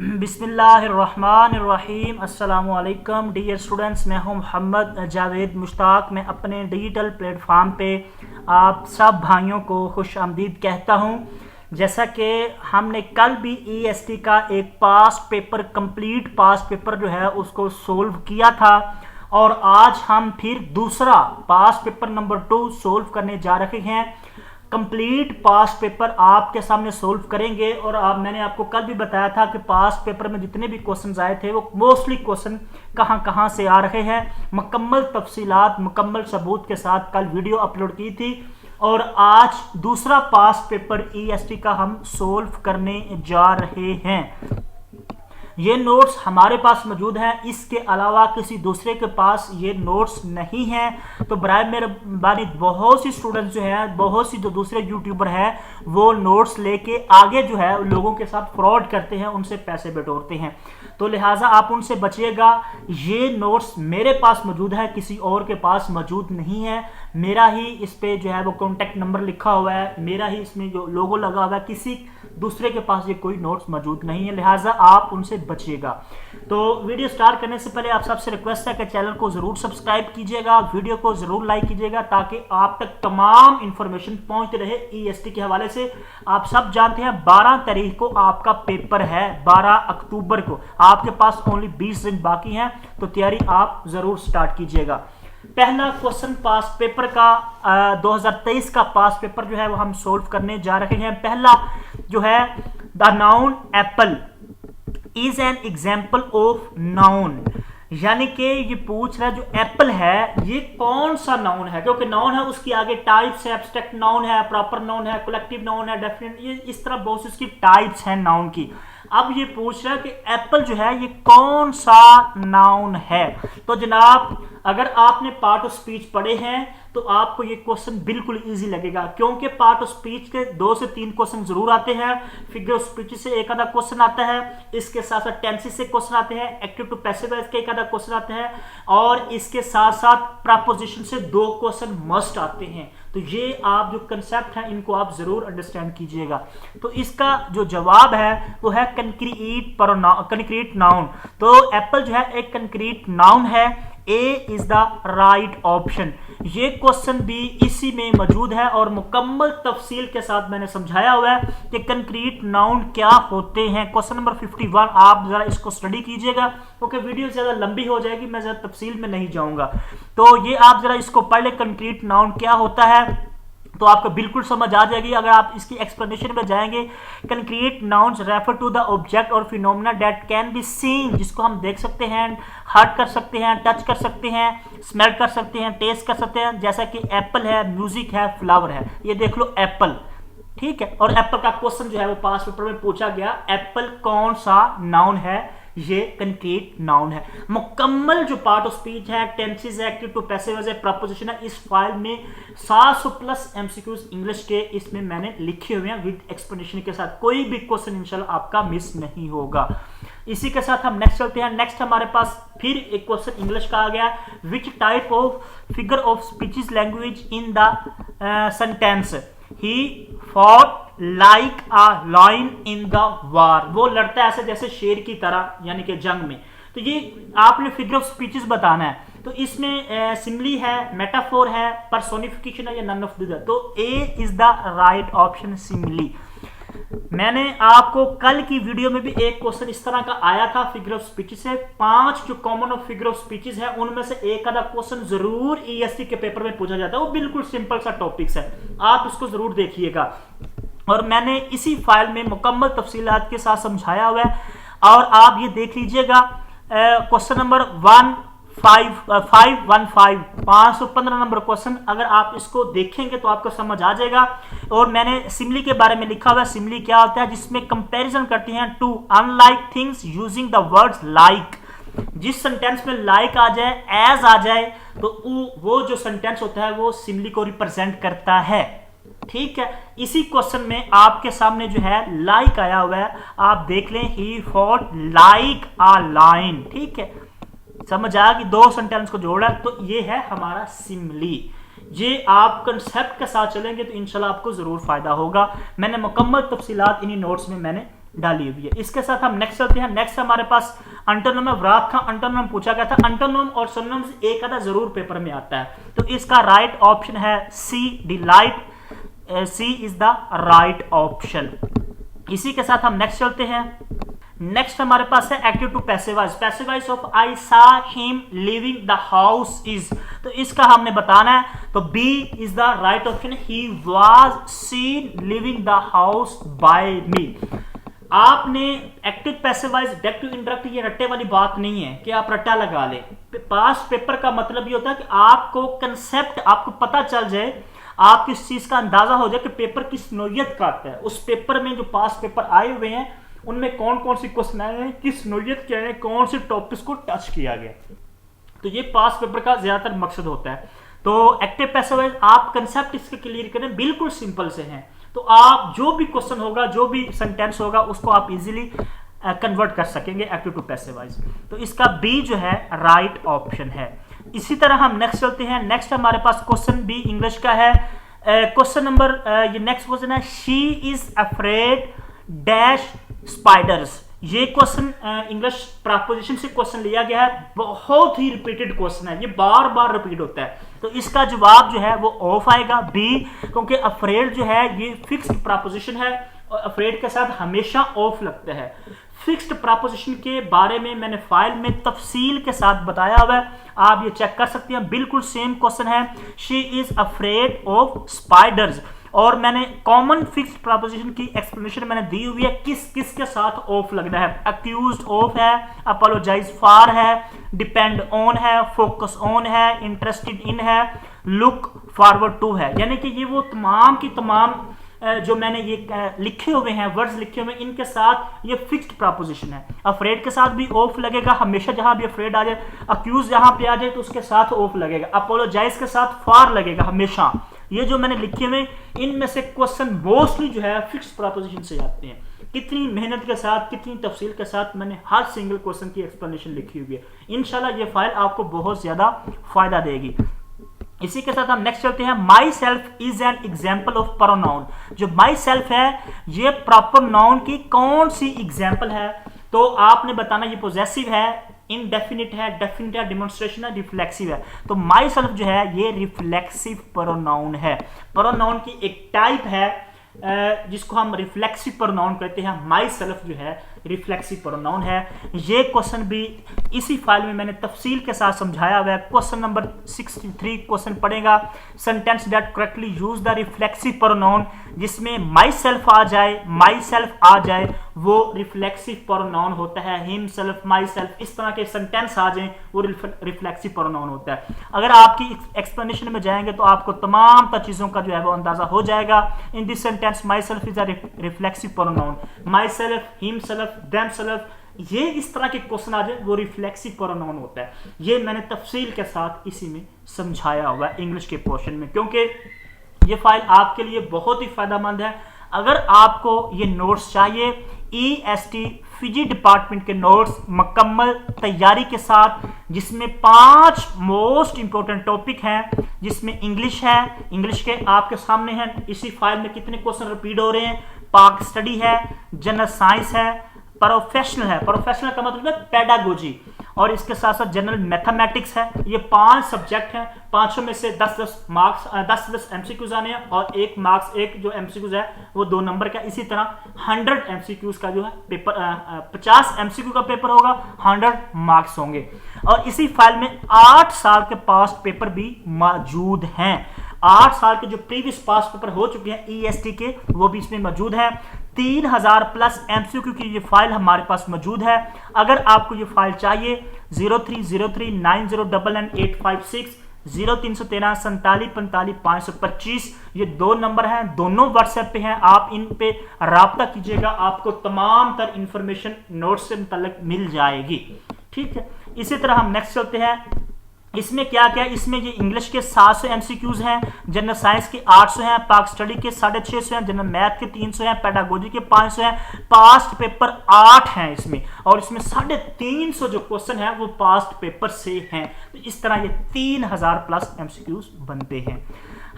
बिस्मिल्लाहिर्रहमानिर्रहीम अस्सलामुअलैकुम dear students, मैं हूं मोहम्मद जावेद मुश्ताक। मैं अपने डिजिटल प्लेटफॉर्म पे आप सब भाइयों को खुश आमदीद कहता हूं। जैसा कि हमने कल भी ईएसटी का एक past paper complete past paper जो है उसको सोल्व किया था, और आज हम फिर दूसरा पास्ट पेपर नंबर 2 सोल्व करने जा रहे हैं। कंप्लीट पास्ट पेपर आपके सामने सोल्व करेंगे। और मैंने आपको कल भी बताया था कि पास्ट पेपर में जितने भी क्वेश्चंस आए थे वो मोस्टली क्वेश्चन कहां से आ रहे हैं। मुकम्मल तफसीलात मुकम्मल सबूत के साथ कल वीडियो अपलोड की थी, और आज दूसरा पास्ट पेपर ईएसटी का हम सोल्व करने जा रहे हैं। ये नोट्स हमारे पास मौजूद हैं, इसके अलावा किसी दूसरे के पास ये नोट्स नहीं हैं। तो बराए मेहरबानी बहुत सी स्टूडेंट्स जो हैं, बहुत सी जो दूसरे यूट्यूबर हैं, वो नोट्स लेके आगे जो है लोगों के साथ फ्रॉड करते हैं, उनसे पैसे बटोरते हैं। तो लिहाजा आप उनसे बचिएगा। ये नोट्स मेरे पास मौजूद है, किसी और के पास मौजूद नहीं है। मेरा ही इस पे जो है वो कॉन्टैक्ट नंबर लिखा हुआ है, मेरा ही इसमें जो लोगो लगा हुआ है, किसी दूसरे के पास ये कोई नोट्स मौजूद नहीं है। लिहाजा आप उनसे बचिएगा। तो वीडियो स्टार्ट करने से पहले आप सबसे रिक्वेस्ट है कि चैनल को जरूर सब्सक्राइब कीजिएगा, वीडियो को जरूर लाइक कीजिएगा, ताकि आप तक तमाम इंफॉर्मेशन पहुंचते रहे ईएसटी के हवाले से। आप सब जानते हैं 12 तारीख को आपका पेपर है, 12 अक्टूबर को। आपके पास ओनली 20 दिन बाकी हैं, तो तैयारी आप जरूर स्टार्ट कीजिएगा। पहला क्वेश्चन पास्ट पेपर का 2023 का पास्ट पेपर जो है वो हम सोल्व करने जा रहे हैं। पहला जो है, the noun Apple is an example of noun, यानी कि ये पूछ रहा है जो एप्पल है ये कौन सा नाउन है। क्योंकि नाउन है उसकी आगे टाइप्स है, एब्स्ट्रैक्ट नाउन है, प्रॉपर नाउन है, कलेक्टिव नाउन है, डेफिनेट, ये इस तरह बहुत सी इसकी टाइप्स हैं नाउन की। अब ये पूछ रहा है कि एप्पल जो है ये कौन सा नाउन है। तो जनाब, अगर आपने पार्ट ऑफ स्पीच पढ़े हैं तो आपको ये क्वेश्चन बिल्कुल इजी लगेगा, क्योंकि पार्ट ऑफ स्पीच के 2 से 3 क्वेश्चन जरूर आते हैं। फिगर ऑफ स्पीच से एक आधा क्वेश्चन आता है, इसके साथ साथ टेंसेस से क्वेश्चन आते हैं, एक्टिव टू पैसिव वॉइस के एक आधा क्वेश्चन आते हैं, और इसके साथ साथ प्रपोजिशन से 2 क्वेश्चन मस्ट आते हैं। तो ये आप जो कंसेप्ट है इनको आप जरूर अंडरस्टैंड कीजिएगा। तो इसका जो जवाब है वो है कंक्रीट नाउन। तो एप्पल जो है एक कंक्रीट नाउन है। A is the right option. ये क्वेश्चन भी इसी में मौजूद है, और मुकम्मल तफसील के साथ मैंने समझाया हुआ है कि कंक्रीट नाउन क्या होते हैं। क्वेश्चन नंबर 51 आप जरा इसको स्टडी कीजिएगा, क्योंकि वीडियो ज्यादा लंबी हो जाएगी, मैं ज्यादा तफसील में नहीं जाऊंगा। तो ये आप जरा इसको पढ़ ले, कंक्रीट नाउन क्या होता है, तो आपको बिल्कुल समझ आ जाएगी। अगर आप इसकी एक्सप्लेनेशन में जाएंगे, concrete nouns refer to the object और phenomena that can be seen, जिसको हम देख सकते हैं, हर्ट कर सकते हैं, टच कर सकते हैं, स्मेल कर सकते हैं, टेस्ट कर सकते हैं। जैसा कि एप्पल है, म्यूजिक है, फ्लावर है। ये देख लो एप्पल, ठीक है। और एप्पल का क्वेश्चन जो है वो पास्ट पेपर में पूछा गया, एप्पल कौन सा नाउन है, ये कंक्रीट नाउन है। मुकम्मल जो पार्ट ऑफ स्पीच है, टेंसेस है, एक्टिव टू पैसिव वॉइस है, प्रपोजिशन है, इस फाइल में 700 प्लस एमसीक्यूज इंग्लिश के इसमें मैंने लिखे हुए हैं विद एक्सप्लेनेशन के साथ। कोई भी क्वेश्चन इंशाल्लाह आपका मिस नहीं होगा। इसी के साथ हम नेक्स्ट चलते हैं। नेक्स्ट हमारे पास फिर एक क्वेश्चन इंग्लिश का आ गया, which type of figure of speeches language in the sentence he fought like a lion in the war. वो लड़ता है ऐसे जैसे शेर की तरह, यानी कि जंग में। तो ये आपने फिगर ऑफ स्पीचेस बताना है। तो इसमें सिमिली है, मेटाफोर है, पर्सोनिफिकेशन है, या नन ऑफ द। तो A is the right option, simile. मैंने आपको कल की वीडियो में भी एक क्वेश्चन इस तरह का आया था फिगर ऑफ स्पीचेस से। 5 जो common of figure of speeches है उनमें से एक आधा क्वेश्चन जरूर ईएसटी के पेपर में पूछा जाता है। वो बिल्कुल सिंपल सा टॉपिक्स है, आप उसको जरूर देखिएगा। और मैंने इसी फाइल में मुकम्मल तफसीलात के साथ समझाया हुआ है, और आप ये देख लीजिएगा। क्वेश्चन नंबर 515 नंबर क्वेश्चन, अगर आप इसको देखेंगे तो आपको समझ आ जाएगा। और मैंने सिमिली के बारे में लिखा हुआ है। सिमिली क्या होता है, जिसमें कंपैरिजन करते हैं two unlike things using the words like. जिस सेंटेंस में लाइक आ जाए, एज आ जाए, तो वो जो सेंटेंस होता है वो सिमिली को रिप्रेजेंट करता है, ठीक है। इसी क्वेश्चन में आपके सामने जो है लाइक आया हुआ है, आप देख लें, he fought like a lion, ठीक है। समझ आ गई, 2 सेंटेंस को जोड़ा, तो ये है हमारा सिमिली। ये आप कंसेप्ट के साथ चलेंगे तो इंशाल्लाह आपको जरूर फायदा होगा। मैंने मुकम्मल तफसीलात इन्हीं नोट्स में मैंने डाली हुई है। इसके साथ हम नेक्स्ट चलते हैं। नेक्स्ट हमारे पास अंटोनिम है। व्राथ का अंटोनिम पूछा गया था। अंटोनिम और सिनोनिम से एक आधा जरूर पेपर में आता है, तो इसका राइट ऑप्शन है C, delight. C is the right option. इसी के साथ हम नेक्स्ट चलते हैं। नेक्स्ट हमारे पास है active to passive voice. Passive voice of I saw him living the house is, तो इसका हमने बताना है, तो B is the right option. He was seen living the house by me. आपने active passive voice, direct to indirect, ये रट्टे वाली बात नहीं है कि आप रट्टा लगा ले। पास्ट पेपर का मतलब ये होता है कि आपको कंसेप्ट, आपको पता चल जाए, आप किस चीज का अंदाजा हो जाए कि पेपर किस नोयत का आता है। उस पेपर में जो पास्ट पेपर आए हुए हैं उनमें कौन कौन सी क्वेश्चन आए हैं, किस नोयत के आए हैं, कौन से टॉपिक्स को टच किया गया, तो ये पास्ट पेपर का ज्यादातर मकसद होता है। तो एक्टिव पैसिव वॉइस आप कंसेप्ट इसके क्लियर करें, बिल्कुल सिंपल से हैं, तो आप जो भी क्वेश्चन होगा, जो भी सेंटेंस होगा, उसको आप इजीली कन्वर्ट कर सकेंगे एक्टिव टू पैसिव वॉइस। तो इसका बी जो है राइट ऑप्शन है। इसी तरह हम नेक्स्ट चलते हैं। नेक्स्ट हमारे पास क्वेश्चन बी इंग्लिश का है। क्वेश्चन नंबर, ये नेक्स्ट क्वेश्चन है, she is afraid dash spiders. ये क्वेश्चन इंग्लिश प्रोपोजिशन से क्वेश्चन लिया गया है, बहुत ही रिपीटेड क्वेश्चन है, ये बार बार रिपीट होता है, तो इसका जवाब जो है वो ऑफ आएगा, बी, क्योंकि अफ्रेड जो है ये फिक्स्ड प्रोपोजिशन है और अफ्रेड के साथ हमेशा ऑफ लगता है। फिक्स्ड प्रोपोजिशन के बारे में मैंने फाइल में तफसील के साथ बताया हुआ है, आप ये चेक कर सकते हैं, बिल्कुल सेम क्वेश्चन है, she is afraid of spiders. और मैंने कॉमन फिक्स्ड प्रोपोजिशन की एक्सप्लेनेशन मैंने दी हुई है, किस किस के साथ ऑफ लगना है। अक्यूज्ड ऑफ है, अपोलोजाइज फॉर है, डिपेंड ऑन है, फोकस ऑन है, इंटरेस्टेड इन है, लुक फॉरवर्ड टू है। यानी कि ये वो तमाम की तमाम जो मैंने ये लिखे हुए हैं, वर्ड्स लिखे हुए हैं, इनके साथ ये फिक्स्ड प्रोपोजिशन है। अफ्रेड के साथ भी ऑफ लगेगा हमेशा, जहां भी अफ्रेड आ जाए, अक्यूज जहां पे आ जाए तो उसके साथ ऑफ लगेगा, अपोलोजाइज के साथ फॉर लगेगा हमेशा। ये जो मैंने लिखे हुए, इनमें से क्वेश्चन मोस्टली जो है फिक्स्ड प्रोपोजिशन से आते हैं। कितनी मेहनत के साथ, कितनी तफसील के साथ मैंने हर सिंगल क्वेश्चन की एक्सप्लेनेशन लिखी हुई है। इंशाल्लाह ये फाइल आपको बहुत ज्यादा फायदा देगी। इसी के साथ हम नेक्स्ट चलते हैं। My self is an example of pronoun. जो माई सेल्फ है ये प्रॉपर नाउन की कौन सी एग्जाम्पल है, तो आपने बताना ये पोजेसिव है, इनडेफिनिट है, डेफिनिट है, डिमॉन्स्ट्रेशन है, रिफ्लेक्सिव है। तो माई सेल्फ जो है ये रिफ्लेक्सिव प्रोनाउन है। प्रोनाउन की एक टाइप है जिसको हम रिफ्लेक्सिव प्रोनाउन कहते हैं। माई सेल्फ जो है रिफ्लेक्सिव प्रोनाउन है। ये क्वेश्चन भी इसी फाइल में मैंने तफसील के साथ समझाया हुआ है। क्वेश्चन नंबर 63 क्वेश्चन पड़ेगा, sentence that correctly use the reflexive pronoun, जिसमें माई सेल्फ आ जाए, माई सेल्फ आ जाए, वो रिफ्लेक्सिव प्रोनाउन होता है। हिम सेल्फ, माई सेल्फ, इस तरह के सेंटेंस आ जाए वो रिफ्लेक्सिव प्रोनाउन होता है। अगर आपकी एक्सप्लेनेशन में जाएंगे तो आपको तमाम चीजों का जो है वो अंदाजा हो जाएगा। In this sentence my self is a reflexive pronoun, my self, him self, them self, ये इस तरह के क्वेश्चन आ जाए वो रिफ्लेक्सिव प्रोनाउन होता है। ये मैंने तफसील के साथ इसी में समझाया हुआ है इंग्लिश के पोर्शन में, क्योंकि ये फाइल आपके लिए बहुत ही फायदेमंद है। अगर आपको ये नोट्स चाहिए, EST फिजी डिपार्टमेंट के नोट्स मुकम्मल तैयारी के साथ, जिसमें 5 मोस्ट इंपोर्टेंट टॉपिक हैं, जिसमें इंग्लिश है, इंग्लिश के आपके सामने हैं इसी फाइल में कितने क्वेश्चन रिपीट हो रहे हैं, पाक स्टडी है, जनरल साइंस है, प्रोफेशनल है, प्रोफेशनल का मतलब है पेडागोजी, और इसके साथ साथ जनरल मैथमेटिक्स है। ये 5 सब्जेक्ट हैं, 500 में से 10-10 मार्क्स, 10-10 MCQs आने हैं, और 1 मार्क्स, एक जो MCQs है वो 2 नंबर का। इसी तरह 100 MCQs का जो है पेपर, 50 MCQ का पेपर होगा, 100 मार्क्स होंगे। और इसी फाइल में 8 साल के पास्ट पेपर भी मौजूद हैं। 8 साल के जो प्रीवियस पास्ट पेपर हो चुके हैं EST के, वो भी इसमें मौजूद है। 3000 प्लस MCQ की ये फाइल हमारे पास मौजूद है। अगर आपको ये फाइल चाहिए 030390999856, 0313 47 45 525, ये 2 नंबर हैं, दोनों व्हाट्सएप पे हैं, आप इन पे राब्ता कीजिएगा, आपको तमाम तर इंफॉर्मेशन नोट्स से मुतल्लिक मिल जाएगी। ठीक है, इसी तरह हम नेक्स्ट चलते हैं। इसमें क्या क्या, इसमें ये इंग्लिश के 700 MCQs हैं, जनरल साइंस के 800 हैं, पाक स्टडी के 650 हैं, जनरल मैथ के 300 हैं, पेडागोजी के 500 हैं, पास्ट पेपर 8 हैं इसमें, और इसमें 350 जो क्वेश्चन है वो पास्ट पेपर से हैं। तो इस तरह ये 3000 प्लस MCQs बनते हैं।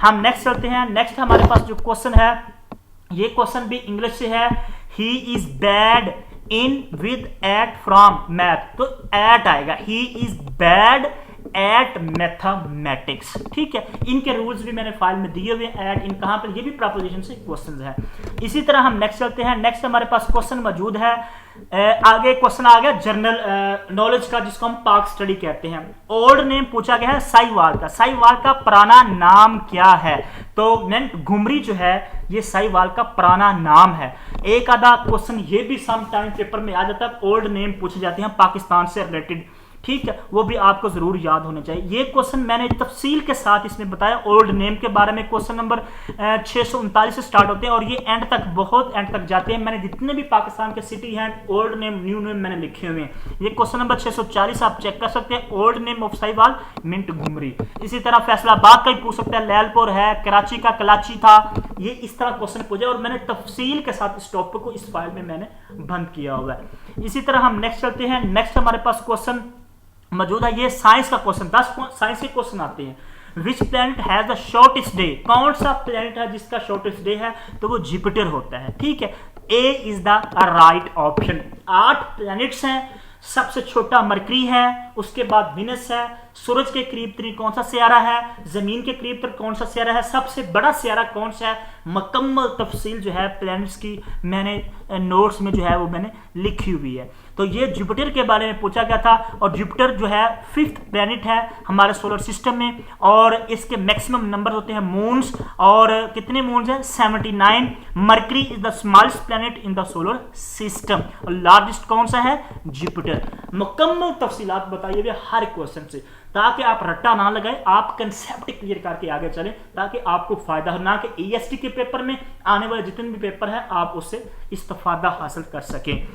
हम नेक्स्ट चलते हैं। नेक्स्ट हमारे पास जो क्वेश्चन है, ये क्वेश्चन भी इंग्लिश से है। He is bad in with at from math, तो एट आएगा, he is bad at mathematics. ठीक है, इनके रूल्स भी मैंने फाइल में दिए हुए हैं, एट इन कहां पर, ये भी प्रोपोजिशन से क्वेश्चंस है। इसी तरह हम नेक्स्ट चलते हैं। नेक्स्ट हमारे पास क्वेश्चन मौजूद है, आगे क्वेश्चन आ गया जनरल नॉलेज का, जिसको हम पार्क स्टडी कहते हैं। ओल्ड नेम पूछा गया है साहिवाल का, साहिवाल का पुराना नाम क्या है? तो घुमरी जो है ये साहिवाल का पुराना नाम है। एक आधा क्वेश्चन ये भी सम टाइम पेपर में आ जाता है, ओल्ड नेम पूछे जाते हैं पाकिस्तान से रिलेटेड। ठीक है, वो भी आपको जरूर याद होने चाहिए। ये क्वेश्चन मैंने तफसील के साथ इसमें बताया ओल्ड नेम के बारे में। क्वेश्चन नंबर 639 से स्टार्ट होते हैं और ये एंड तक, बहुत एंड तक जाते हैं। मैंने जितने भी पाकिस्तान के सिटी हैं ओल्ड नेम न्यू नेम मैंने लिखे हुए हैं। ये क्वेश्चन नंबर 640 आप चेक कर सकते हैं, old name of Sahiwal Montgomery. इसी तरह फैसलाबाद का ही पूछ सकते हैं, लैलपुर है, कराची का कलाची था, ये इस तरह क्वेश्चन पूछे और मैंने तफसील के साथ इस टॉपिक को इस फाइल में मैंने बंद किया हुआ है। इसी तरह हम नेक्स्ट चलते हैं। नेक्स्ट हमारे पास क्वेश्चन मौजूद है, ये साइंस का क्वेश्चन, 10 साइंस के क्वेश्चन आते हैं। Which planet has the shortest day, कौन सा प्लैनेट है जिसका शॉर्टेस्ट डे है? तो वो जुपिटर होता है। ठीक है, A is the right option. 8 planets हैं, सबसे छोटा मरकरी है, उसके बाद विनस है, सूरज के करीब तरीन कौन सा सियारा है, जमीन के करीब तर कौन सा सियारा है, सबसे बड़ा सियारा कौन सा है, मुकम्मल तफसील जो है प्लैनेट्स की मैंने नोट्स में जो है वो मैंने लिखी हुई है। तो ये जुपिटर के बारे में पूछा गया था और जुपिटर जो है 5th प्लैनेट है हमारे सोलर सिस्टम में और इसके मैक्सिमम नंबर होते हैं मून्स, और कितने मून्स हैं? 79। Mercury is the smallest planet in the solar system और लार्जेस्ट कौन सा है? जुपिटर। मुकम्मल तफसीलात बताइए हुए हर क्वेश्चन से, ताकि आप रट्टा ना लगाए, आप कंसेप्ट क्लियर करके आगे चलें, ताकि आपको फायदा हो, ना कि ईएसटी के पेपर में आने वाले जितने भी पेपर है आप उससे इस्तेफादा हासिल कर सकें।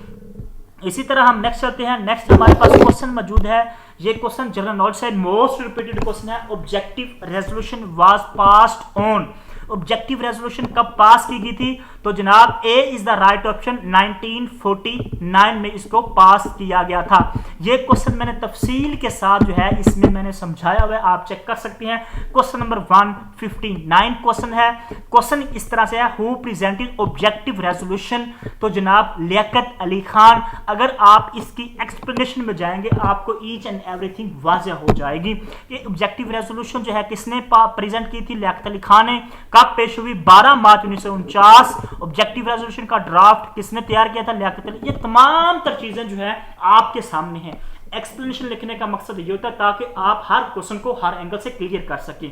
इसी तरह हम नेक्स्ट चलते हैं। नेक्स्ट हमारे पास क्वेश्चन मौजूद है, ये क्वेश्चन जनरल नॉलेज से मोस्ट रिपीटेड क्वेश्चन है। Objective resolution was passed on, objective resolution कब पास की गई थी? तो जनाब ए इज द राइट ऑप्शन, 1949 में इसको पास किया गया था। ये क्वेश्चन मैंने तफसील के साथ जो है इसमें मैंने समझाया हुआ है, आप चेक कर सकते हैं। क्वेश्चन नंबर 159 क्वेश्चन है। क्वेश्चन इस तरह से है, हु प्रेजेंटेड ऑब्जेक्टिव रेजोल्यूशन? तो जनाब लियाकत अली खान। अगर आप इसकी एक्सप्लेनेशन में जाएंगे आपको ईच एंड एवरीथिंग वाज़ह हो जाएगी। ये ऑब्जेक्टिव रेजोल्यूशन जो है किसने प्रेजेंट की थी? लियाकत अली खान ने। कब पेश हुई? 12 मार्च 1949। ऑब्जेक्टिव रेजोल्यूशन का ड्राफ्ट किसने तैयार किया था? लियाकत अली। ये तमाम तर चीजें जो है आपके सामने हैं। एक्सप्लेनेशन लिखने का मकसद ये होता है ताकि आप हर क्वेश्चन को हर एंगल से क्लियर कर सकें।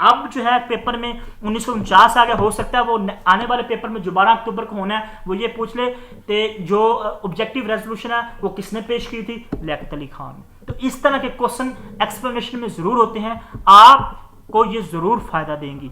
अब जो है पेपर में 1949 आ गया, हो सकता है वो आने वाले पेपर में जो 12 अक्टूबर को होना है वो ये पूछ ले ते जो ऑब्जेक्टिव रेजोल्यूशन है वो किसने पेश की थी? लियाकत अली खान। तो इस तरह के क्वेश्चन एक्सप्लेनेशन में जरूर होते हैं, आपको ये जरूर फायदा देंगी।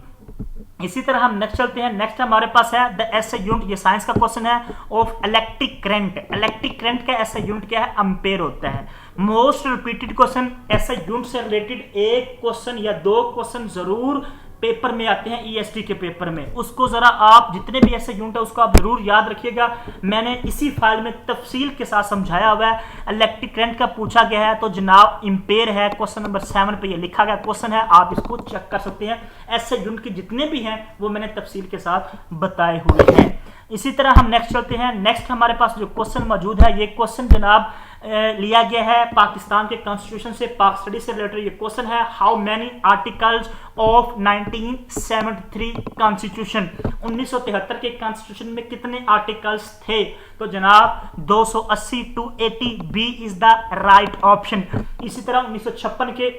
इसी तरह हम नेक्स्ट चलते हैं। नेक्स्ट हमारे पास है द एसआई यूनिट, ये साइंस का क्वेश्चन है, of electric current. Electric current का एसआई यूनिट क्या है? एम्पेयर होता है। Most repeated question SI unit से रिलेटेड एक क्वेश्चन या 2 क्वेश्चन जरूर पेपर में आते हैं, ईएसटी के पेपर में। उसको जरा आप जितने भी ऐसे यूनिट है उसको आप जरूर याद रखिएगा। मैंने इसी फाइल में तफसील के साथ समझाया हुआ है। इलेक्ट्रिक करंट का पूछा गया है तो जनाब एम्पेयर है, क्वेश्चन नंबर 7 पे ये लिखा गया क्वेश्चन है, आप इसको चेक कर सकते हैं। ऐसे यूनिट के जितने भी हैं वो मैंने तफसील के साथ बताए हुए हैं। इसी तरह हम नेक्स्ट चलते हैं। नेक्स्ट हमारे पास जो क्वेश्चन मौजूद है ये क्वेश्चन जनाब लिया गया है पाकिस्तान के कॉन्स्टिट्यूशन से, पाक स्टडी से रिलेटेड ये क्वेश्चन है। How many articles of 1973 constitution, 1973 के कॉन्स्टिट्यूशन में कितने आर्टिकल्स थे? तो जनाब 280 two 80, B is the right option. इसी तरह 1956 के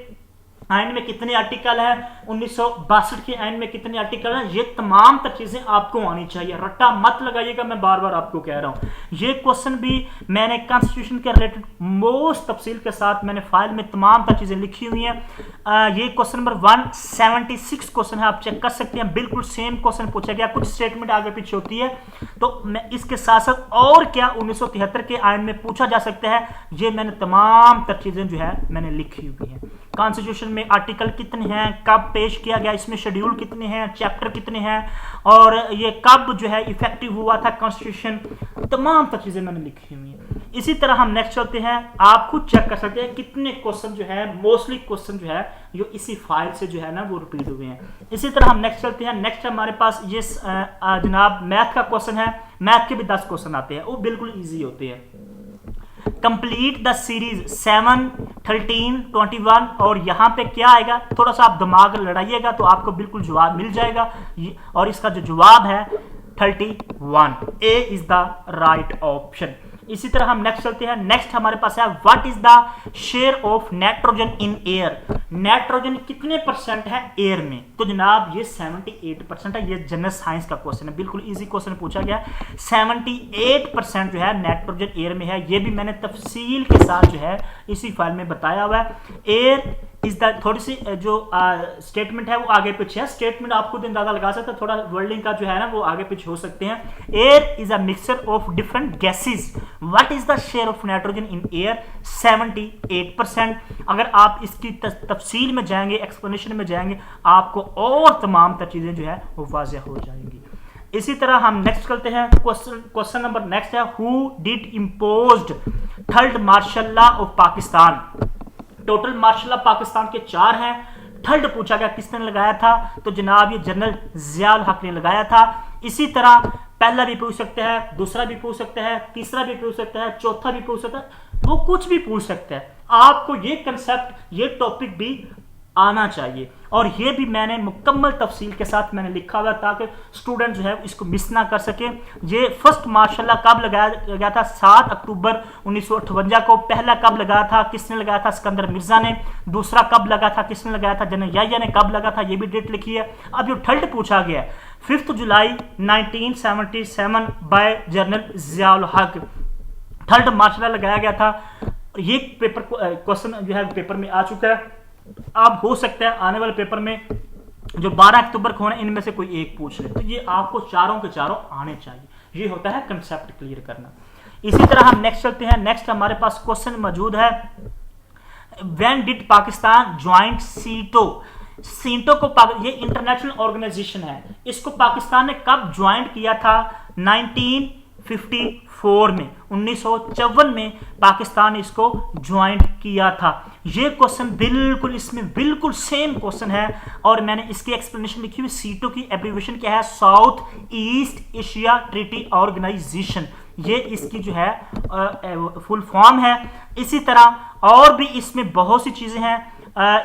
आइन में कितने आर्टिकल है, 1962 के आइन में कितने आर्टिकल हैं, ये तमाम तर चीजें आपको आनी चाहिए। रट्टा मत लगाइएगा, मैं बार बार आपको कह रहा हूं। ये क्वेश्चन भी मैंने कॉन्स्टिट्यूशन के रिलेटेड मोस्ट तफसील के साथ मैंने फाइल में तमाम तर चीजें लिखी हुई हैं। ये क्वेश्चन नंबर 176 क्वेश्चन है, आप चेक कर सकते हैं। बिल्कुल सेम क्वेश्चन पूछा गया, कुछ स्टेटमेंट आगे पीछे होती है। तो मैं इसके साथ साथ और क्या 1973 के आइन में पूछा जा सकता है, ये मैंने तमाम तर चीजें जो है मैंने लिखी हुई हैं। कॉन्स्टिट्यूशन में आर्टिकल कितने हैं, कब पेश किया गया, इसमें शेड्यूल कितने हैं, चैप्टर कितने हैं, और ये कब जो है इफेक्टिव हुआ था कॉन्स्टिट्यूशन, तमाम चीजें मैंने लिखी हुई हैं। इसी तरह हम नेक्स्ट चलते हैं, आप खुद चेक कर सकते हैं कितने क्वेश्चन जो है, मोस्टली क्वेश्चन जो है जो इसी फाइल से जो है ना वो रिपीट हुए हैं। इसी तरह हम नेक्स्ट चलते हैं, नेक्स्ट हमारे पास ये जनाब मैथ का क्वेश्चन है। मैथ के भी 10 क्वेश्चन आते हैं, वो बिल्कुल ईजी होते हैं। कंप्लीट द सीरीज 7, 13, 21 और यहाँ पे क्या आएगा, थोड़ा सा आप दिमाग लड़ाइएगा तो आपको बिल्कुल जवाब मिल जाएगा। और इसका जो जवाब है 31, ए इज द राइट ऑप्शन। इसी तरह हम नेक्स्ट चलते हैं, नेक्स्ट हमारे पास है what is the share of nitrogen in air. Nitrogen कितने परसेंट है एयर में, तो जनाब ये 78% है। ये जनरल साइंस का क्वेश्चन है, बिल्कुल इजी क्वेश्चन पूछा गया। 78% जो है नाइट्रोजन एयर में है। ये भी मैंने तफसील के साथ जो है इसी फाइल में बताया हुआ है। एयर इज द, थोड़ी सी जो स्टेटमेंट है वो आगे पीछे है, स्टेटमेंट आप खुद अंदाजा लगा सकते हैं, थोड़ा वर्डिंग का जो है ना वो आगे पीछे हो सकते हैं। Air is a mixture of different gases. What is the share of nitrogen in air, 78%। अगर आप इसकी तफसील में जाएंगे, एक्सप्लेनेशन में जाएंगे, आपको और तमाम तर चीजें जो है वो वाज़ेह हो जाएंगी। इसी तरह हम नेक्स्ट करते हैं, क्वेश्चन नंबर नेक्स्ट है, who did imposed third martial law of Pakistan. Total martial law Pakistan के 4 हैं। थर्ड पूछा गया किसने लगाया था, तो जनाब ये जनरल जिया उल हक ने लगाया था। इसी तरह पहला भी पूछ सकते हैं, दूसरा भी पूछ सकते हैं, तीसरा भी पूछ सकते हैं, चौथा भी पूछ सकता है, वो कुछ भी पूछ सकते हैं। आपको ये कंसेप्ट, ये टॉपिक भी आना चाहिए। और ये भी मैंने मुकम्मल तफसील के साथ मैंने लिखा हुआ ताकि स्टूडेंट जो है इसको मिस ना कर सके। ये फर्स्ट मार्शल लॉ कब लगाया गया था, 7 अक्टूबर 1958 को। पहला कब लगाया था, किसने लगाया था, सिकंदर मिर्जा ने। दूसरा कब लगा था, किसने लगाया था, जनरल याहिया ने। कब लगा था ये भी डेट लिखी है। अब जो थर्ड पूछा गया 5 जुलाई 1977 बाय जनरल जिया ul Haq, third martial law लगाया गया था। ये पेपर क्वेश्चन जो है पेपर में आ चुका है। अब हो सकता है आने वाले पेपर में जो 12 अक्टूबर को होना, इनमें से कोई एक पूछ ले, तो ये आपको चारों के चारों आने चाहिए। ये होता है कंसेप्ट क्लियर करना। इसी तरह हम नेक्स्ट चलते हैं, नेक्स्ट हमारे पास क्वेश्चन मौजूद है, व्हेन डिड पाकिस्तान ज्वाइन सीटो। सीटो को ये इंटरनेशनल ऑर्गेनाइजेशन है, इसको पाकिस्तान ने कब ज्वाइन किया था, 1954 में, 1954 में पाकिस्तान इसको ज्वाइन किया था। ये क्वेश्चन बिल्कुल इसमें बिल्कुल सेम क्वेश्चन है और मैंने इसकी एक्सप्लेनेशन लिखी हुई। सीटो की एब्रीविएशन क्या है, South East Asia Treaty Organization, ये इसकी जो है फुल फॉर्म है। इसी तरह और भी इसमें बहुत सी चीजें हैं।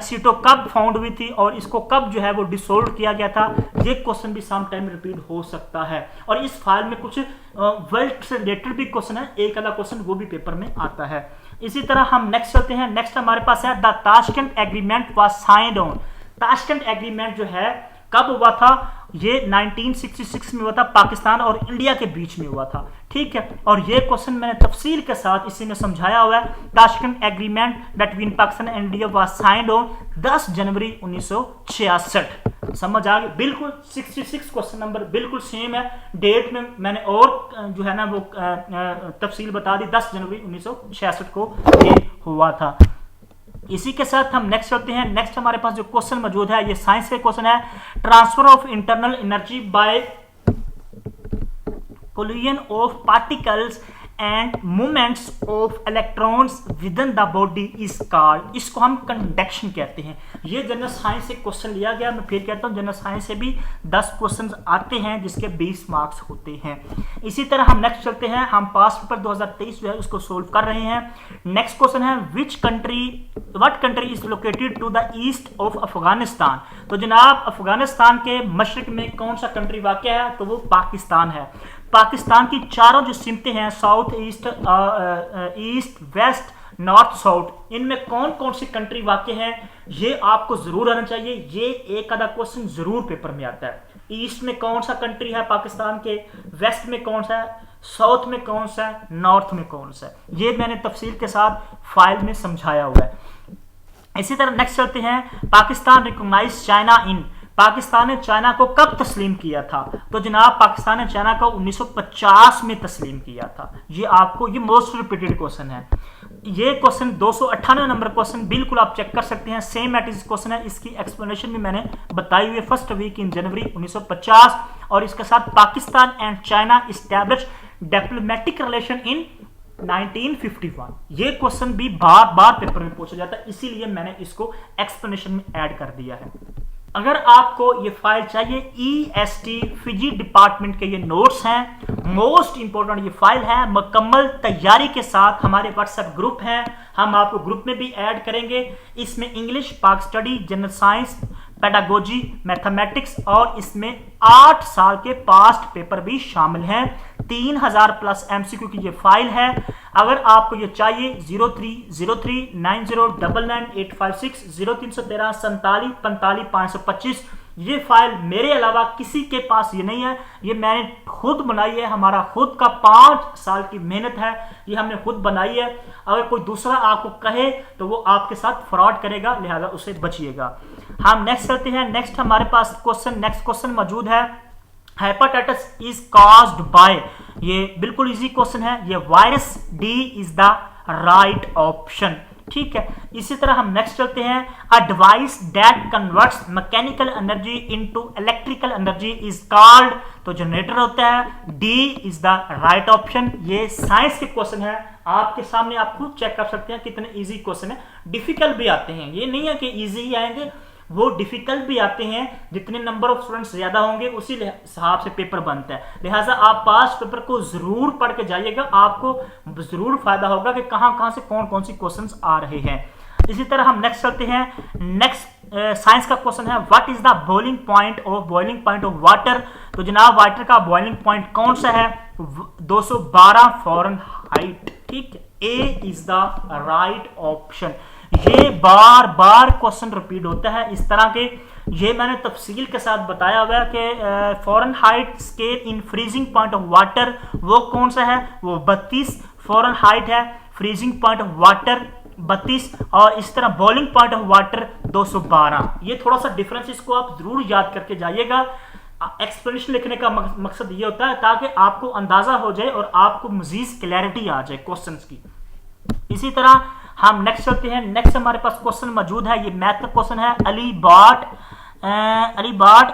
सीटो कब फाउंड हुई थी और इसको कब जो है वो डिसोल्व किया गया था, ये क्वेश्चन भी सम टाइम रिपीट हो सकता है। और इस फाइल में कुछ वर्ल्ड से रिलेटेड भी क्वेश्चन है, एक आधा क्वेश्चन वो भी पेपर में आता है। इसी तरह हम नेक्स्ट चलते हैं, नेक्स्ट हमारे पास है the Tashkent agreement was signed on. Tashkent agreement जो है कब हुआ था, ये 1966 में हुआ था, पाकिस्तान और इंडिया के बीच में हुआ था। ठीक है, और ये क्वेश्चन मैंने तफसील के साथ इसी में समझाया हुआ है। Tashkent agreement between Pakistan and India was signed on 10 जनवरी 1966। समझ आ गई, बिल्कुल 66 क्वेश्चन नंबर बिल्कुल सेम है। डेट में मैंने और जो है ना वो तफसील बता दी, 10 जनवरी 1966 को ये हुआ था। इसी के साथ हम नेक्स्ट चलते हैं, नेक्स्ट हमारे पास जो क्वेश्चन मौजूद है ये साइंस के क्वेश्चन है, transfer of internal energy by collision of particles and movements of electrons within the body is called, इसको हम कंडक्शन कहते हैं। ये जनरल साइंस से क्वेश्चन लिया गया। मैं फिर कहता हूँ जनरल साइंस से भी 10 क्वेश्चन आते हैं जिसके 20 मार्क्स होते हैं। इसी तरह हम नेक्स्ट चलते हैं, हम पास पेपर 2023 जो है उसको सोल्व कर रहे हैं। नेक्स्ट क्वेश्चन है what country is located to the east of Afghanistan. तो जनाब अफगानिस्तान के मशरक में कौन सा कंट्री वाक़ है, तो वो पाकिस्तान है। पाकिस्तान की चारों जो सिमतें हैं, south east, east west, north south, इनमें कौन कौन सी कंट्री वाक़ हैं, ये आपको जरूर आना चाहिए। ये एक आधा क्वेश्चन जरूर पेपर में आता है। ईस्ट में कौन सा कंट्री है पाकिस्तान के, वेस्ट में कौन सा है, साउथ में कौन सा है, नॉर्थ में कौन सा है, ये मैंने तफसील के साथ फाइल में समझाया हुआ है। इसी तरह नेक्स्ट चलते हैं, Pakistan recognize China in. Pakistan ने चाइना को कब तस्लीम किया था, तो जनाब पाकिस्तान ने चाइना को 1950 में तस्लीम किया था। ये आपको ये मोस्ट रिपीटेड क्वेश्चन है। ये क्वेश्चन 298 नंबर क्वेश्चन बिल्कुल आप चेक कर सकते हैं, सेम एट इज क्वेश्चन है। इसकी एक्सप्लेनेशन भी मैंने बताई हुई है, फर्स्ट वीक इन जनवरी 1950। और इसके साथ Pakistan and China establish diplomatic relation in 1951। ये क्वेश्चन भी बार बार पेपर में पूछा जाता है, इसीलिए मैंने इसको एक्सप्लेनेशन में ऐड कर दिया है। अगर आपको ये फाइल चाहिए, EST फिजी डिपार्टमेंट के ये नोट्स हैं, मोस्ट इंपॉर्टेंट ये फाइल है, मुकम्मल तैयारी के साथ हमारे व्हाट्सएप ग्रुप है, हम आपको ग्रुप में भी ऐड करेंगे। इसमें इंग्लिश, पाक study, general science, pedagogy, mathematics और इसमें 8 साल के पास्ट पेपर भी शामिल हैं। 3000 प्लस MCQ की ये फाइल है। अगर आपको ये चाहिए 030390999856 0313 47 45 525, ये फाइल मेरे अलावा किसी के पास ये नहीं है, ये मैंने खुद बनाई है, हमारा खुद का 5 साल की मेहनत है, ये हमने खुद बनाई है। अगर कोई दूसरा आपको कहे तो वो आपके साथ फ्रॉड करेगा, लिहाजा उससे बचिएगा। हम नेक्स्ट करते हैं। नेक्स्ट हमारे पास नेक्स्ट क्वेश्चन मौजूद है, हेपेटाइटिस इज कॉज्ड बाय, ये बिल्कुल इजी क्वेश्चन है, ये virus. D is the right option, ठीक है। इसी तरह हम नेक्स्ट चलते हैं, a device that converts mechanical energy into electrical energy is called, तो जनरेटर होता है। D is the right option. ये साइंस के क्वेश्चन है, आपके सामने आप खुद चेक कर सकते हैं कितने इजी क्वेश्चन है। डिफिकल्ट भी आते हैं, ये नहीं है कि इजी ही आएंगे, वो डिफिकल्ट भी आते हैं। जितने नंबर ऑफ स्टूडेंट्स ज्यादा होंगे उसी हिसाब से पेपर बनता है, लिहाजा आप पास पेपर को जरूर पढ़ के जाइएगा, आपको जरूर फायदा होगा कि कहां से कौन सी क्वेश्चंस आ रहे हैं। इसी तरह हम नेक्स्ट चलते हैं। नेक्स्ट साइंस का क्वेश्चन है, what is the boiling point of water, तो जनाब वाटर का बॉइलिंग पॉइंट कौन सा है, 212 फ़ारेनहाइट, ठीक है। A is the right option. ये बार बार क्वेश्चन रिपीट होता है इस तरह के, ये मैंने तफसील के साथ बताया हुआ है कि Fahrenheit scale in freezing point of water वो कौन सा है, वो 32 फ़ारेनहाइट है। फ्रीजिंग पॉइंट ऑफ वाटर 32 और इस तरह बॉइलिंग पॉइंट ऑफ वाटर 212। ये थोड़ा सा डिफरेंस, इसको आप जरूर याद करके जाइएगा। एक्सप्लेनेशन लिखने का मकसद ये होता है ताकि आपको अंदाजा हो जाए और आपको मजीद क्लैरिटी आ जाए क्वेश्चंस की। इसी तरह हम नेक्स्ट चलते हैं। नेक्स्ट हमारे पास क्वेश्चन मौजूद है, ये मैथ का क्वेश्चन है, Ali bought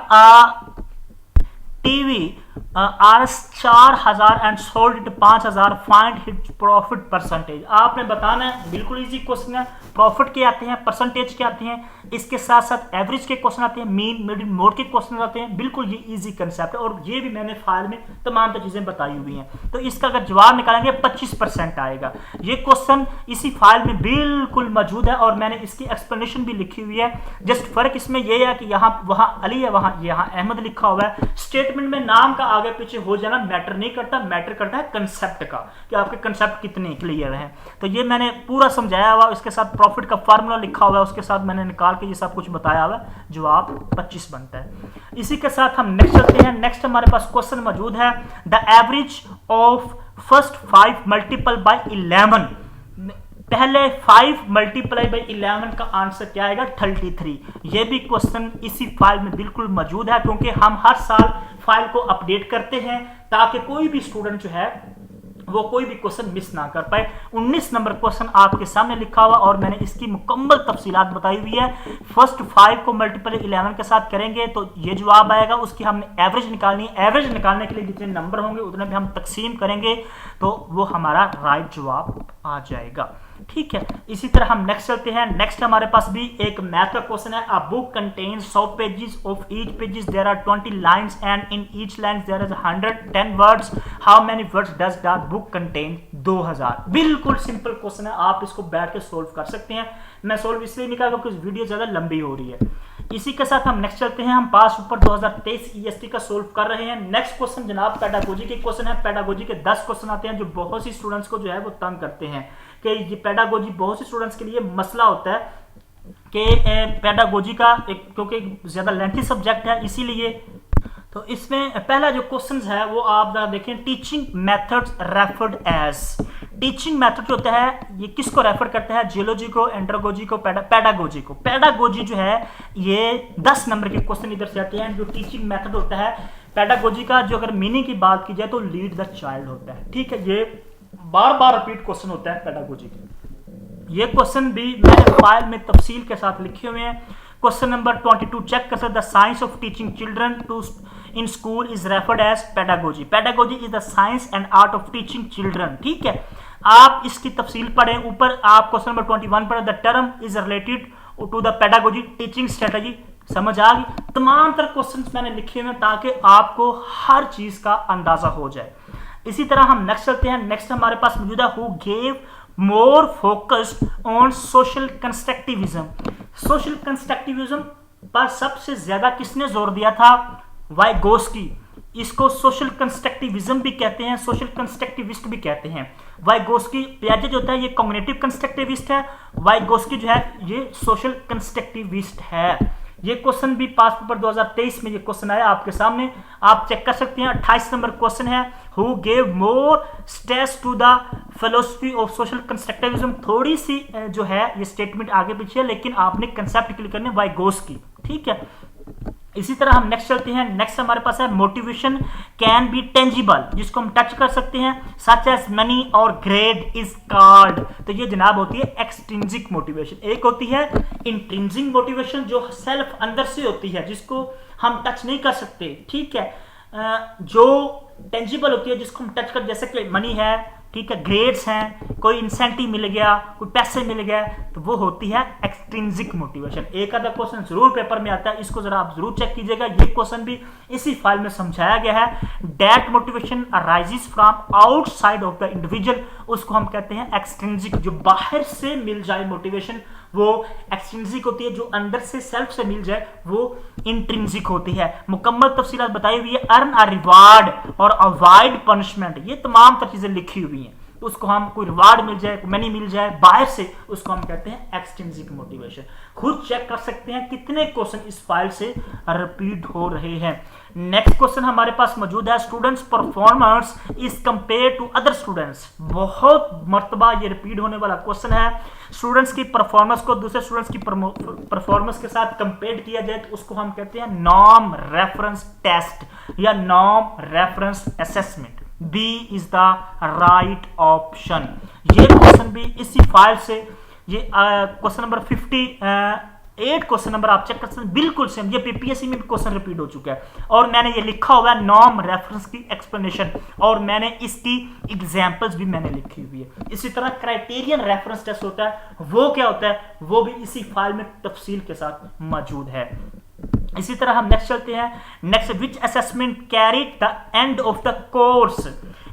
TV RS 4000 and sold it 5000, find hit profit percentage. आपने बताना है, बिल्कुल इजी क्वेश्चन है। प्रॉफिट के आते हैं, परसेंटेज के आते हैं, इसके साथ साथ एवरेज के क्वेश्चन आते हैं, मीन मिडिल मोड के क्वेश्चन आते हैं। बिल्कुल ये इजी कंसेप्ट है और ये भी मैंने फाइल में तमाम चीजें बताई हुई हैं। तो इसका अगर जवाब निकालेंगे 25% आएगा। ये क्वेश्चन इसी फाइल में बिल्कुल मौजूद है और मैंने इसकी एक्सप्लेनेशन भी लिखी हुई है। जस्ट फर्क इसमें यह है कि यहाँ वहां अली है, वहां यहाँ अहमद लिखा हुआ है। स्टेटमेंट में नाम का आगे पीछे हो जाना मैटर नहीं करता, मैटर करता है कंसेप्ट का, कि आपके कंसेप्ट कितने क्लियर हैं। तो ये मैंने पूरा समझाया हुआ, इसके साथ प्रॉफिट का फार्मूला लिखा हुआ है, उसके साथ मैंने निकाल के ये सब कुछ बताया हुआ है, जवाब 25 बनता है। इसी के साथ हम नेक्स्ट चलते हैं। नेक्स्ट हमारे पास क्वेश्चन मौजूद है, the average of first 5 multiple bye 11, पहले 5 मल्टीप्लाई बाई 11 का आंसर क्या आएगा, 33। ये भी क्वेश्चन इसी फाइल में बिल्कुल मौजूद है, क्योंकि हम हर साल फाइल को अपडेट करते हैं ताकि कोई भी स्टूडेंट जो है वो कोई भी क्वेश्चन मिस ना कर पाए। 19 नंबर क्वेश्चन आपके सामने लिखा हुआ और मैंने इसकी मुकम्मल तफसीलात बताई हुई है। फर्स्ट 5 को मल्टीप्लाई 11 के साथ करेंगे तो ये जवाब आएगा, उसकी हमने एवरेज निकालनी है। एवरेज निकालने के लिए जितने नंबर होंगे उतने भी हम तकसीम करेंगे तो वो हमारा राइट जवाब आ जाएगा, ठीक है। इसी तरह हम नेक्स्ट चलते हैं। नेक्स्ट हमारे पास भी एक मैथ का क्वेश्चन है, a book contains 100 pages, of each pages there are 20 lines and in each line there is 110 words, how many words does that book contain? 2000। बिल्कुल सिंपल क्वेश्चन है, आप इसको बैठ के सोल्व कर सकते हैं। मैं सोल्व इसलिए नहीं कर रहा क्योंकि वीडियो ज्यादा लंबी हो रही है। इसी के साथ हम नेक्स्ट चलते हैं। हम पास ऊपर 2023 EST का सोल्व कर रहे हैं। नेक्स्ट क्वेश्चन जनाब पेडागोजी के क्वेश्चन है। पेडागोजी के 10 क्वेश्चन आते हैं जो बहुत सी स्टूडेंट्स को जो है वो तंग करते हैं कि ये पेडागोजी बहुत से स्टूडेंट्स के लिए मसला होता है कि पेडागोजी का क्योंकि ज्यादा लेंथी सब्जेक्ट है, इसीलिए तो इसमें पहला जो क्वेश्चन है वो आप देखें, teaching methods referred as. Teaching method जो होता है ये किसको रेफर करता है? जियोलॉजी को, एंड्रोगोजी को, पेडागोजी को। पेडागोजी जो है ये 10 नंबर के क्वेश्चन इधर से आते हैं। जो टीचिंग मेथड होता है पेडागोजी का, जो अगर मीनिंग की बात की जाए तो लीड द चाइल्ड होता है, ठीक है। ये बार बार रिपीट क्वेश्चन होता है पेडागोजी के। ये क्वेश्चन भी मैंने फाइल में तफसील के साथ लिखे हुए हैं। क्वेश्चन नंबर 22 चेक कर सकते, the science of teaching children to in school is referred as pedagogy. Pedagogy is the science and art of teaching children, ठीक है। आप इसकी तफसील पढ़ें। ऊपर आप क्वेश्चन नंबर 21 पर the term is related to the pedagogy teaching strategy, समझ आ गई। तमाम तरह क्वेश्चंस मैंने लिखे हुए ताकि आपको हर चीज का अंदाजा हो जाए। इसी तरह हम नेक्स्ट चलते हैं। नेक्स्ट हमारे पास मौजूद है who gave more focused on social constructivism. Social constructivism पर सबसे ज्यादा किसने जोर दिया था? वाइगोस्की। इसको सोशल कंस्ट्रक्टिविज्म भी कहते हैं, सोशल कंस्ट्रक्टिविस्ट भी कहते हैं। वाइगोस्की पियाजे जो होता है ये कॉग्निटिव कंस्ट्रक्टिविस्ट है, वाइगोस्की जो है ये सोशल कंस्ट्रक्टिविस्ट है। ये क्वेश्चन भी पास पेपर 2023 में ये क्वेश्चन आया आपके सामने, आप चेक कर सकते हैं। 28 नंबर क्वेश्चन है who gave more stress to the philosophy of social constructivism. थोड़ी सी जो है ये स्टेटमेंट आगे पीछे है, लेकिन आपने कंसेप्ट क्लियर करने वाइगोस्की, ठीक है। इसी तरह हम नेक्स्ट चलते हैं। नेक्स्ट हमारे पास है मोटिवेशन कैन बी टेंजिबल, जिसको हम टच कर सकते हैं, सच एज मनी और ग्रेड इज कॉल्ड। तो ये जनाब होती है एक्सट्रिंसिक मोटिवेशन। एक होती है इंट्रिंसिक मोटिवेशन जो सेल्फ अंदर से होती है, जिसको हम टच नहीं कर सकते, ठीक है। जो टेंजिबल होती है जिसको हम टच कर, जैसे कि मनी है, ठीक है, ग्रेड्स हैं, कोई इंसेंटिव मिल गया, कोई पैसे मिल गए, तो वो होती है एक्सट्रिंसिक मोटिवेशन। एक आधा क्वेश्चन जरूर पेपर में आता है, इसको जरा आप जरूर चेक कीजिएगा। ये क्वेश्चन भी इसी फाइल में समझाया गया है। That motivation arises from outside of the individual, उसको हम कहते हैं एक्सट्रिंसिक। जो बाहर से मिल जाए मोटिवेशन वो एक्सट्रिंसिक होती है, जो अंदर से सेल्फ से मिल जाए वो इंट्रिंसिक होती है। मुकम्मल तफसीलात बताई हुई है। अर्न अ रिवार्ड और अवॉइड पनिशमेंट, ये तमाम तर चीजें लिखी हुई हैं। तो उसको हम कोई रिवार्ड मिल जाए, कोई मनी मिल जाए बाहर से, उसको हम कहते हैं एक्सट्रिंसिक मोटिवेशन। खुद चेक कर सकते हैं कितने क्वेश्चन इस फाइल से रिपीट हो रहे हैं। नेक्स्ट क्वेश्चन हमारे पास मौजूद है students performance is compare to other students. बहुत मर्तबा ये रिपीट होने वाला क्वेश्चन है। स्टूडेंट्स की परफॉर्मेंस को दूसरे स्टूडेंट्स की परफॉर्मेंस के साथ कंपेयर किया जाए तो उसको हम कहते हैं नॉर्म रेफरेंस टेस्ट या norm reference assessment. B is the right option. ये क्वेश्चन भी इसी फाइल से, ये क्वेश्चन नंबर 58 क्वेश्चन नंबर आप चेक कर सकते हैं, बिल्कुल सेम। ये पीपीएससी में भी क्वेश्चन रिपीट हो चुका है और मैंने ये लिखा हुआ है नॉर्म रेफरेंस की एक्सप्लेनेशन, और मैंने इसकी एग्जांपल्स भी मैंने लिखी हुई है। इसी तरह क्राइटेरियन रेफरेंस टेस्ट होता है, वो क्या होता है वो भी इसी फाइल में तफसील के साथ मौजूद है। इसी तरह हम नेक्स्ट चलते हैं। Next, which assessment carried the end of the course.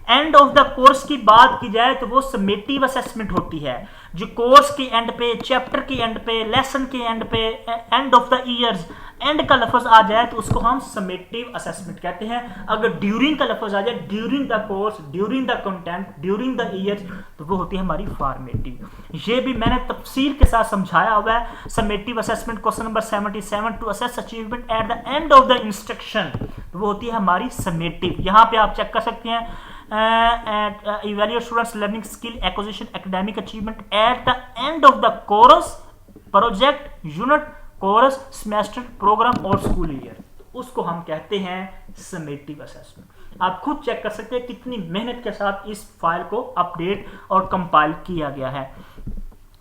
And of the course की बात की जाए तो वो समेटिव असेसमेंट होती है, जो कोर्स के एंड पे, चैप्टर के एंड पे, लेसन के एंड पे, and of the years, and का लफ्ज आ जाए तो उसको हम समेटिव असेसमेंट कहते हैं। अगर ड्यूरिंग का लफ्ज आ जाए, during the course, during the content, during the years, तो वो होती है हमारी फॉर्मेटिव। ये भी मैंने तफसील के साथ समझाया हुआ है। Summative assessment question number 77 to assess achievement at the end of the instruction, तो वो होती है हमारी समेटिव। यहाँ पे आप चेक कर सकते हैं evaluate students learning skill acquisition academic achievement at the end of the course, project, unit, course, semester, programme और स्कूल ईयर, उसको हम कहते हैं समेटिव असेसमेंट। आप खुद चेक कर सकते हैं कितनी मेहनत के साथ इस फाइल को अपडेट और कंपाइल किया गया है।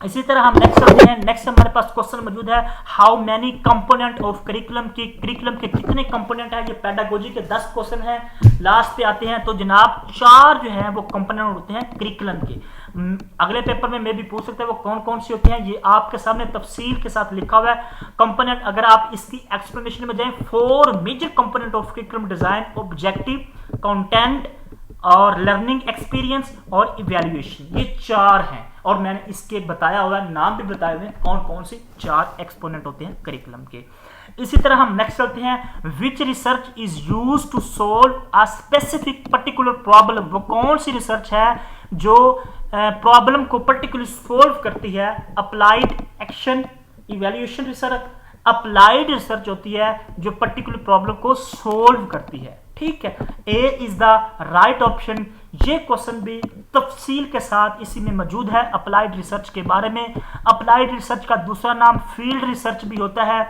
इसी तरह हम नेक्स्ट करते हैं। नेक्स्ट हमारे पास क्वेश्चन मौजूद है how many component of curriculum के कितने कंपोनेंट है। ये पेडागोजी के 10 क्वेश्चन है। लास्ट पे आते हैं तो जनाब 4 जो है वो कंपोनेंट होते हैं करिकुलम के। अगले पेपर में मैं भी पूछ सकता है वो कौन कौन सी होती हैं, ये आपके सामने तफसील के साथ लिखा हुआ है। कंपोनेंट अगर आप इसकी एक्सप्लेनेशन में जाएं, 4 major component of curriculum design, objective, content और लर्निंग एक्सपीरियंस और इवैल्यूएशन, ये 4 हैं और मैंने इसके बताया हुआ नाम भी बताए हुए कौन कौन से 4 एक्सपोनेंट होते हैं करिकुलम के। इसी तरह हम नेक्स्ट चलते हैं। Which research is used to solve a specific particular problem, वो कौन सी रिसर्च है जो प्रॉब्लम को पर्टिकुलर सोल्व करती है। Applied, action, evaluation research. Applied research होती है जो पर्टिकुलर प्रॉब्लम को सोल्व करती है, ठीक है। A is the right option. ये क्वेश्चन भी तफसील के साथ इसी में मौजूद है अप्लाइड रिसर्च के बारे में। अप्लाइड रिसर्च का दूसरा नाम फील्ड रिसर्च भी होता है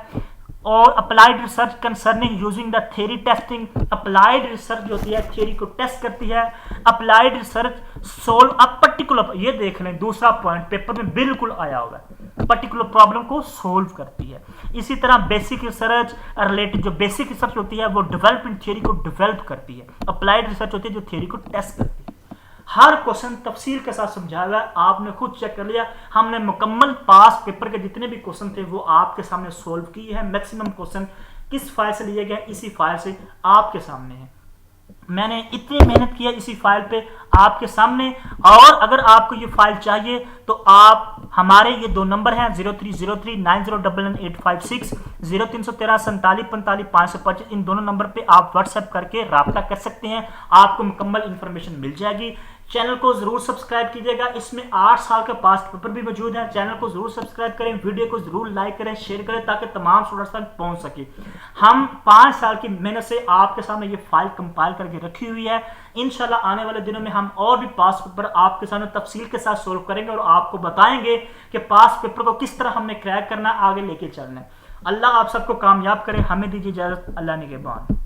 और applied research concerning using the theory testing. Applied research जो होती है थ्योरी को टेस्ट करती है। Applied research solve a particular, ये देख लें दूसरा पॉइंट पेपर में बिल्कुल आया हुआ है, पर्टिकुलर प्रॉब्लम को सोल्व करती है। इसी तरह बेसिक रिसर्च रिलेटेड, जो बेसिक रिसर्च होती है वो डेवलपमेंट थ्योरी को डेवलप करती है। अप्लाइड रिसर्च होती है जो थ्योरी को टेस्ट करती है। हर क्वेश्चन तफसील के साथ समझाया हुआ है, आपने खुद चेक कर लिया। हमने मुकम्मल पास पेपर के जितने भी क्वेश्चन थे वो आपके सामने सोल्व किए हैं। मैक्सिमम क्वेश्चन किस फाइल से लिए गए, इसी फाइल से आपके सामने है। मैंने इतनी मेहनत किया इसी फाइल पे आपके सामने। और अगर आपको ये फाइल चाहिए तो आप हमारे ये 2 नंबर हैं 030390119856, 0313474525, इन दोनों नंबर पे आप व्हाट्सएप करके राब्ता कर सकते हैं, आपको मुकम्मल इंफॉर्मेशन मिल जाएगी। चैनल को जरूर सब्सक्राइब कीजिएगा, इसमें 8 साल के पास्ट पेपर भी मौजूद है। चैनल को जरूर सब्सक्राइब करें, वीडियो को जरूर लाइक करें, शेयर करें ताकि तमाम स्टूडेंट्स तक पहुंच सके। हम 5 साल की मेहनत से आपके सामने ये फाइल कंपाइल करके रखी हुई है। इंशाल्लाह आने वाले दिनों में हम और भी पास्ट पेपर आपके सामने तफसील के साथ सोल्व करेंगे और आपको बताएंगे कि पास्ट पेपर को किस तरह हमने क्रैक करना, आगे लेके चलना है। अल्लाह आप सबको कामयाब करे। हमें दीजिए इजाजत। अल्लाह निगहबान।